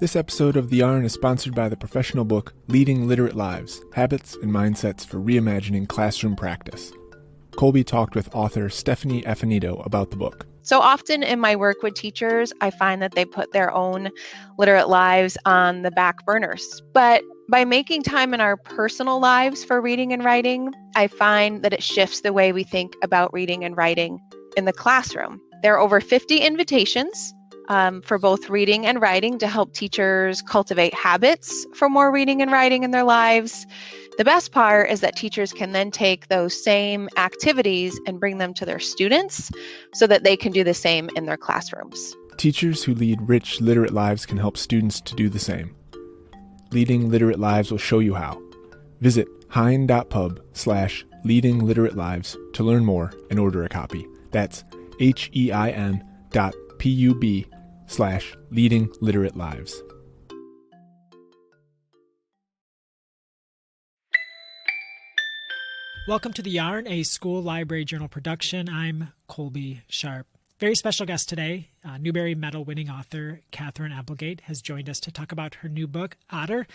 This episode of The Yarn is sponsored by the professional book Leading Literate Lives, Habits and Mindsets for Reimagining Classroom Practice. Colby talked with author Stephanie Affinito about the book. So often in my work with teachers, I find that they put their own literate lives on the back burners. But by making time in our personal lives for reading and writing, I find that it shifts the way we think about reading and writing in the classroom. There are over 50 invitations for both reading and writing to help teachers cultivate habits for more reading and writing in their lives. The best part is that teachers can then take those same activities and bring them to their students so that they can do the same in their classrooms. Teachers who lead rich, literate lives can help students to do the same. Leading Literate Lives will show you how. Visit hein.pub/leadingliterate-lives to learn more and order a copy. That's hein.pub/leadingliterate-lives. Welcome to The Yarn, a school library journal production. I'm Colby Sharp. Very special guest today, Newbery Medal winning author Katherine Applegate has joined us to talk about her new book, Otter.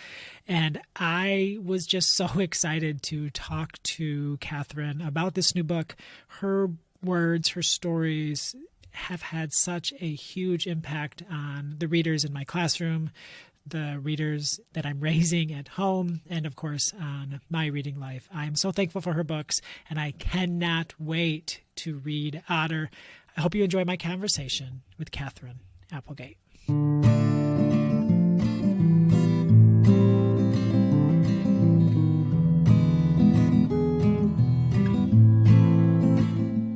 And I was just so excited to talk to Katherine about this new book. Her words, her stories have had such a huge impact on the readers in my classroom, the readers that I'm raising at home, and of course on my reading life. I am so thankful for her books, and I cannot wait to read Otter. I hope you enjoy my conversation with Katherine Applegate.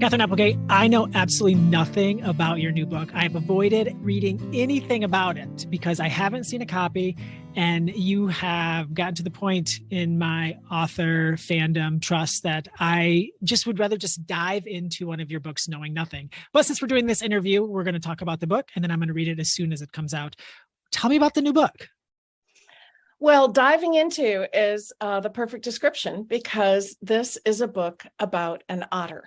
Katherine Applegate, I know absolutely nothing about your new book. I've avoided reading anything about it because I haven't seen a copy, and you have gotten to the point in my author fandom trust that I just would rather just dive into one of your books knowing nothing. But since we're doing this interview, we're going to talk about the book, and then I'm going to read it as soon as it comes out. Tell me about the new book. Well, diving into is the perfect description because this is a book about an otter.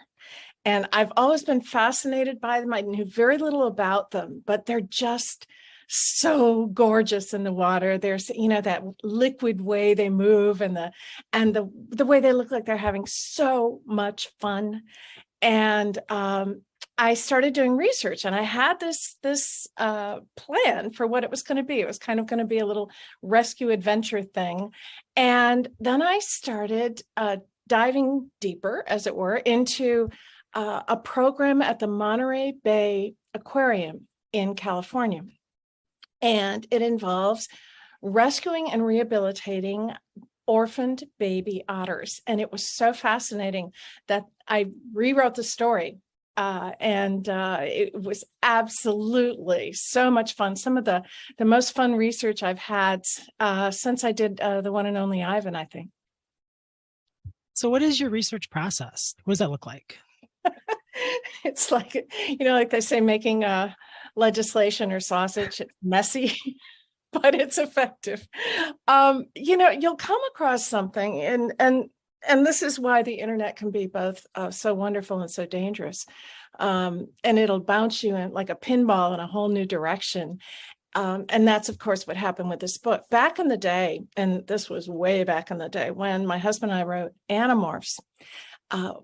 And I've always been fascinated by them. I knew very little about them, but they're just so gorgeous in the water. There's, that liquid way they move and the way they look like they're having so much fun. And I started doing research, and I had this plan for what it was going to be. It was kind of going to be a little rescue adventure thing. And then I started diving deeper, as it were, into a program at the Monterey Bay Aquarium in California. And it involves rescuing and rehabilitating orphaned baby otters. And it was so fascinating that I rewrote the story. And it was absolutely so much fun. Some of the most fun research I've had since I did the one and only Ivan, I think. So what is your research process? What does that look like? It's like, like they say, making legislation or sausage. It's messy, but it's effective. You'll come across something, and this is why the internet can be both so wonderful and so dangerous. And it'll bounce you in like a pinball in a whole new direction. And that's, of course, what happened with this book. Back in the day, and this was way back in the day, when my husband and I wrote Animorphs,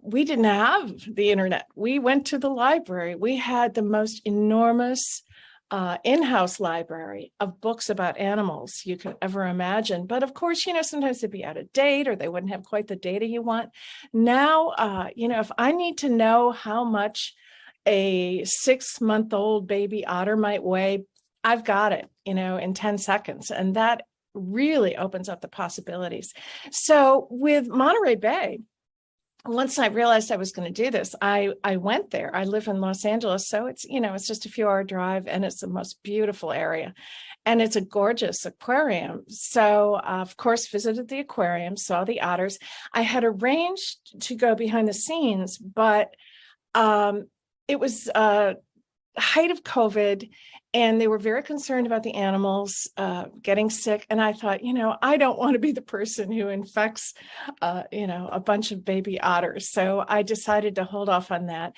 we didn't have the internet. We went to the library. We had the most enormous in-house library of books about animals you could ever imagine. But of course, sometimes they'd be out of date or they wouldn't have quite the data you want. Now, if I need to know how much a 6-month-old baby otter might weigh, I've got it, in 10 seconds. And that really opens up the possibilities. So with Monterey Bay, once I realized I was going to do this, I went there. I live in Los Angeles, so it's just a few hour drive, and it's the most beautiful area, and it's a gorgeous aquarium. So of course, visited the aquarium, saw the otters. I had arranged to go behind the scenes, but it was height of COVID, and they were very concerned about the animals getting sick. And I thought, I don't want to be the person who infects, a bunch of baby otters. So I decided to hold off on that.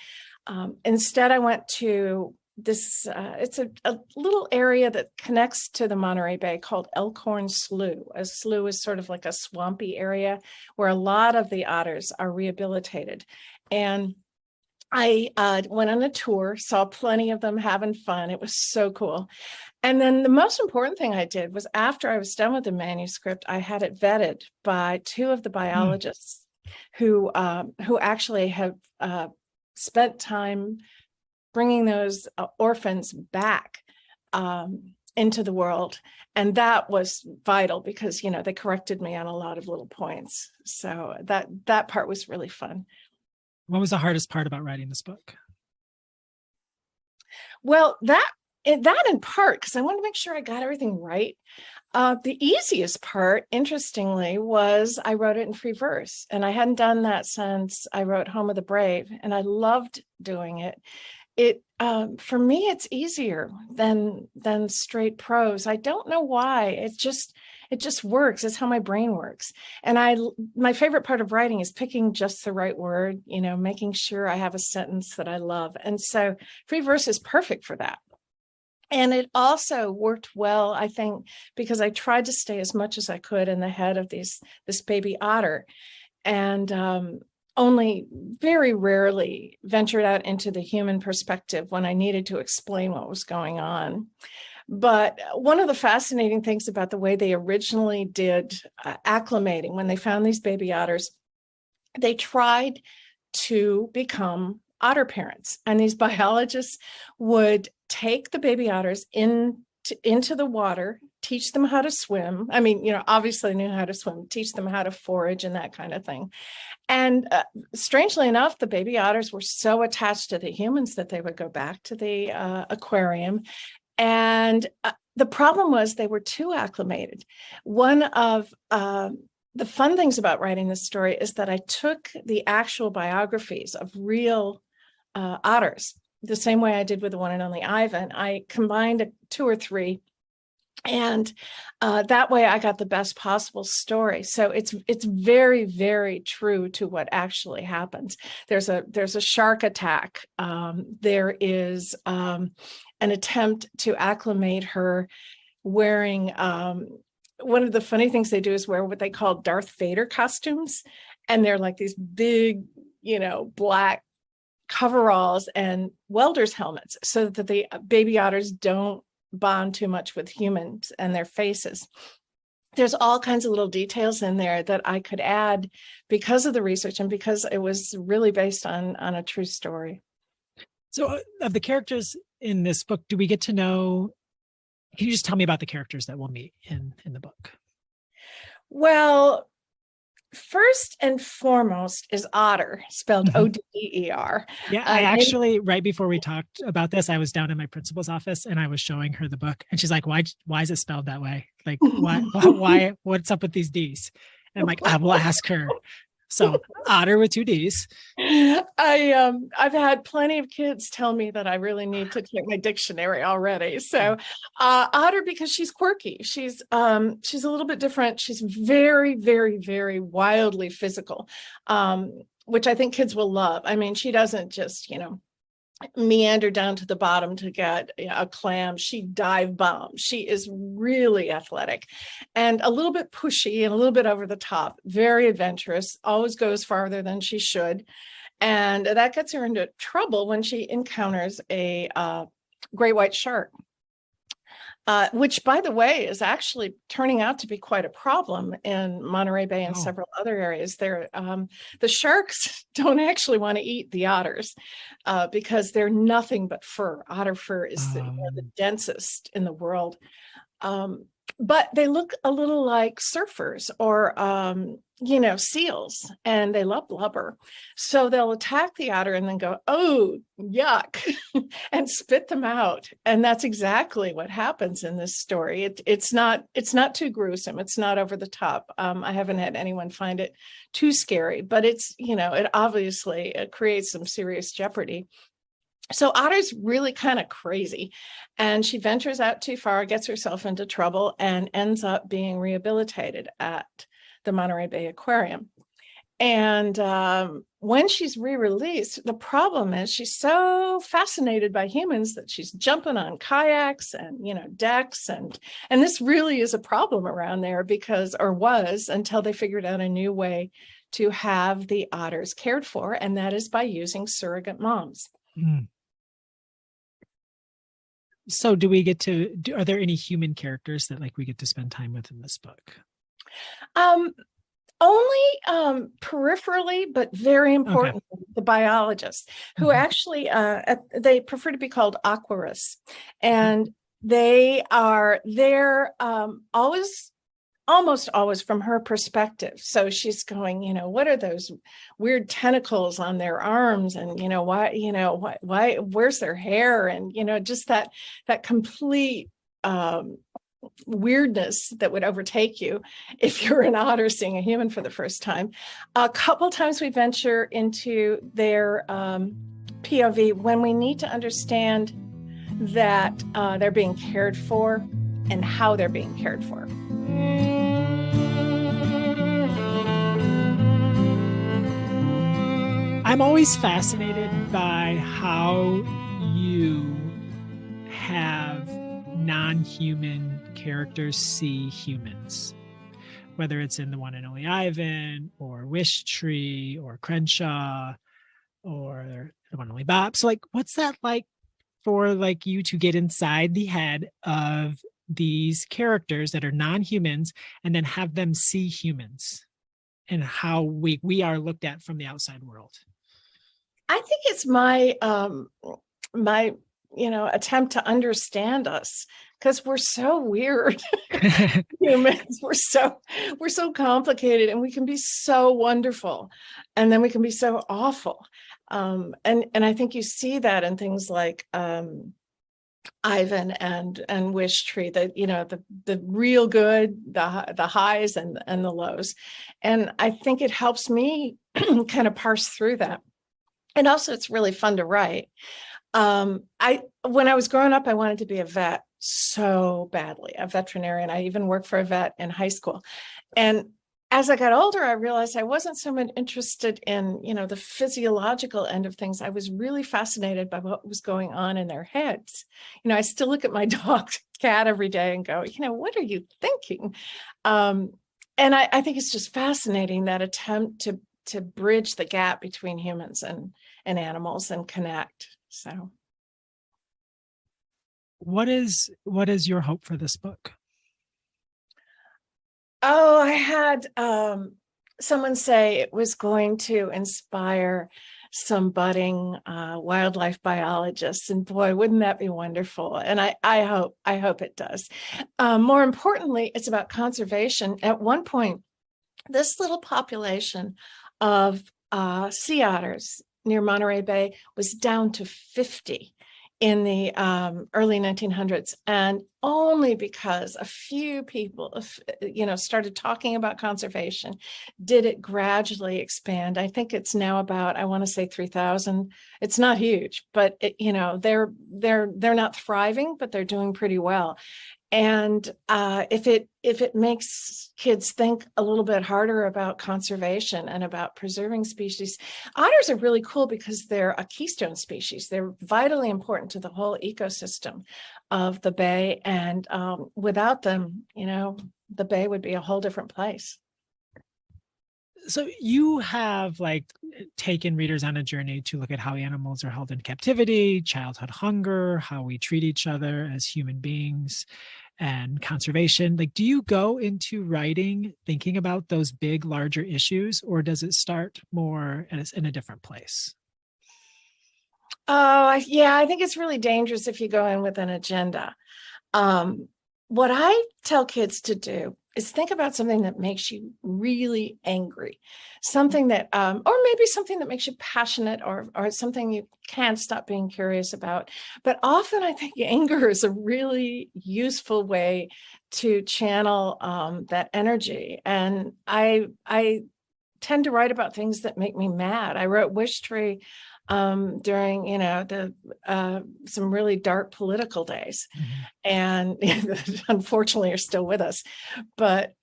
Instead, I went to it's a little area that connects to the Monterey Bay called Elkhorn Slough. A slough is sort of like a swampy area where a lot of the otters are rehabilitated. And I went on a tour, saw plenty of them having fun. It was so cool. And then the most important thing I did was, after I was done with the manuscript, I had it vetted by two of the biologists who actually have spent time bringing those orphans back into the world. And that was vital because, they corrected me on a lot of little points. So that part was really fun. What was the hardest part about writing this book? Well, that in part, because I wanted to make sure I got everything right. The easiest part, interestingly, was I wrote it in free verse. And I hadn't done that since I wrote Home of the Brave. And I loved doing it. For me, it's easier than straight prose. I don't know why. It just works. It's how my brain works. And my favorite part of writing is picking just the right word, making sure I have a sentence that I love. And so free verse is perfect for that. And it also worked well, I think, because I tried to stay as much as I could in the head of this baby otter, and only very rarely ventured out into the human perspective when I needed to explain what was going on. But one of the fascinating things about the way they originally did acclimating, when they found these baby otters, they tried to become otter parents. And these biologists would take the baby otters into the water, teach them how to swim. I mean, obviously they knew how to swim, teach them how to forage and that kind of thing. And strangely enough, the baby otters were so attached to the humans that they would go back to the aquarium. And the problem was they were too acclimated. One of the fun things about writing this story is that I took the actual biographies of real otters, the same way I did with the one and only Ivan. I combined 2 or 3, and that way I got the best possible story. So it's very, very true to what actually happens. There's a shark attack. There is an attempt to acclimate her wearing one of the funny things they do is wear what they call Darth Vader costumes, and they're like these big, black coveralls and welder's helmets so that the baby otters don't bond too much with humans and their faces. There's all kinds of little details in there that I could add because of the research and because it was really based on a true story. So of the characters in this book, do we get to know, can you just tell me about the characters that we'll meet in the book? Well, first and foremost is Otter, spelled O-D-E-R. Yeah, I actually, right before we talked about this, I was down in my principal's office and I was showing her the book, and she's like, why is it spelled that way? Like, why, what's up with these D's? And I'm like, I will ask her. So Otter with 2 D's. I've had plenty of kids tell me that I really need to check my dictionary already. So Otter, because she's quirky. She's a little bit different. She's very, very, very wildly physical, which I think kids will love. I mean, she doesn't just, meander down to the bottom to get a clam. She dive bombs. She is really athletic and a little bit pushy and a little bit over the top, very adventurous, always goes farther than she should. And that gets her into trouble when she encounters a great white shark, which, by the way, is actually turning out to be quite a problem in Monterey Bay and several other areas. The sharks don't actually want to eat the otters because they're nothing but fur. Otter fur is the densest in the world. But they look a little like surfers or, seals, and they love blubber. So they'll attack the otter and then go, oh, yuck, and spit them out. And that's exactly what happens in this story. It's not too gruesome. It's not over the top. I haven't had anyone find it too scary, but it obviously creates some serious jeopardy. So Otter's really kind of crazy, and she ventures out too far, gets herself into trouble, and ends up being rehabilitated at the Monterey Bay Aquarium. And when she's re-released, the problem is she's so fascinated by humans that she's jumping on kayaks and, decks. And this really is a problem around there was until they figured out a new way to have the otters cared for. And that is by using surrogate moms. Mm. So are there any human characters that we get to spend time with in this book? Only peripherally, but very important, the biologists who actually, they prefer to be called aquarists. And they're almost always from her perspective. So she's going, what are those weird tentacles on their arms? And, why, where's their hair? And, just that complete weirdness that would overtake you if you're an otter seeing a human for the first time. A couple times we venture into their POV when we need to understand that they're being cared for and how they're being cared for. I'm always fascinated by how you have non-human characters see humans, whether it's in The One and Only Ivan or Wish Tree or Crenshaw or The One and Only Bob. So what's that like for you to get inside the head of these characters that are non-humans and then have them see humans and how we are looked at from the outside world? I think it's my attempt to understand us, because we're so weird. Humans, we're so complicated, and we can be so wonderful, and then we can be so awful. And I think you see that in things like Ivan and Wish Tree, that the real good, the highs and the lows. And I think it helps me kind of parse through that. And also it's really fun to write. When I was growing up, I wanted to be a vet so badly, a veterinarian. I even worked for a vet in high school. And as I got older, I realized I wasn't so much interested in, the physiological end of things. I was really fascinated by what was going on in their heads. I still look at my dog, cat every day and go, what are you thinking? And I think it's just fascinating, that attempt to bridge the gap between humans and animals and connect. So what is your hope for this book? Oh, I had someone say it was going to inspire some budding wildlife biologists, and boy, wouldn't that be wonderful? And I hope it does. More importantly, it's about conservation. At one point, this little population of sea otters near Monterey Bay was down to 50 in the early 1900s, and only because a few people, started talking about conservation, did it gradually expand. I think it's now about, I want to say 3,000. It's not huge, but they're not thriving, but they're doing pretty well. And if it makes kids think a little bit harder about conservation and about preserving species, otters are really cool because they're a keystone species. They're vitally important to the whole ecosystem of the bay. And without them, the bay would be a whole different place. So you have taken readers on a journey to look at how animals are held in captivity, childhood hunger, how we treat each other as human beings, and conservation. Do you go into writing thinking about those big, larger issues, or does it start more in a different place? Yeah, I think it's really dangerous if you go in with an agenda. What I tell kids to do is think about something that makes you really angry, something that, or maybe something that makes you passionate, or something you can't stop being curious about. But often I think anger is a really useful way to channel that energy. And I tend to write about things that make me mad. I wrote Wish Tree during, some really dark political days, and unfortunately are still with us. But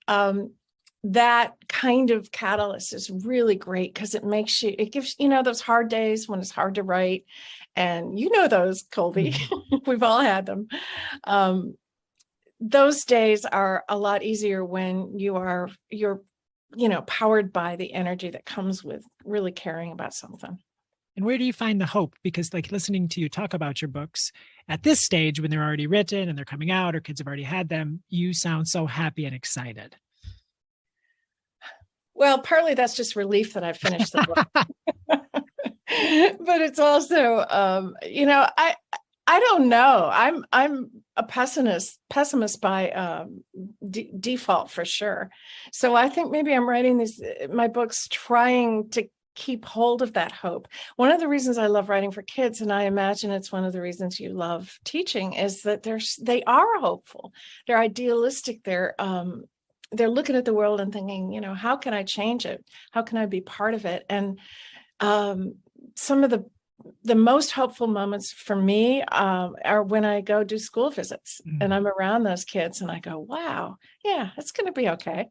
that kind of catalyst is really great because it gives, those hard days when it's hard to write. And those, Colby, we've all had them. Those days are a lot easier when you're powered by the energy that comes with really caring about something. And where do you find the hope? Because like listening to you talk about your books at this stage, when they're already written and they're coming out or kids have already had them, you sound so happy and excited. Well, partly that's just relief that I finished the book. But it's also, I don't know. I'm a pessimist by default for sure. So I think maybe I'm writing my books trying to keep hold of that hope. One of the reasons I love writing for kids, and I imagine it's one of the reasons you love teaching, is that they are hopeful. They're idealistic. They're looking at the world and thinking, how can I change it? How can I be part of it? And some of the most hopeful moments for me are when I go do school visits and I'm around those kids and I go, wow, yeah, it's going to be okay.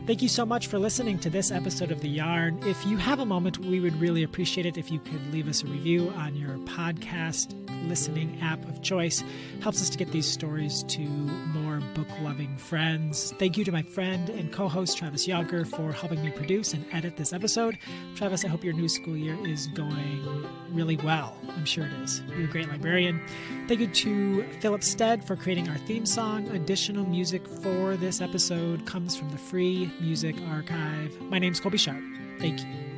Thank you so much for listening to this episode of The Yarn. If you have a moment, we would really appreciate it if you could leave us a review on your podcast listening app of choice. Helps us to get these stories to more book-loving friends. Thank you to my friend and co-host Travis Yager for helping me produce and edit this episode. Travis, I hope your new school year is going really well. I'm sure it is. You're a great librarian. Thank you to Philip Stead for creating our theme song. Additional music for this episode comes from the Free Music Archive. My name's Colby Sharp. Thank you.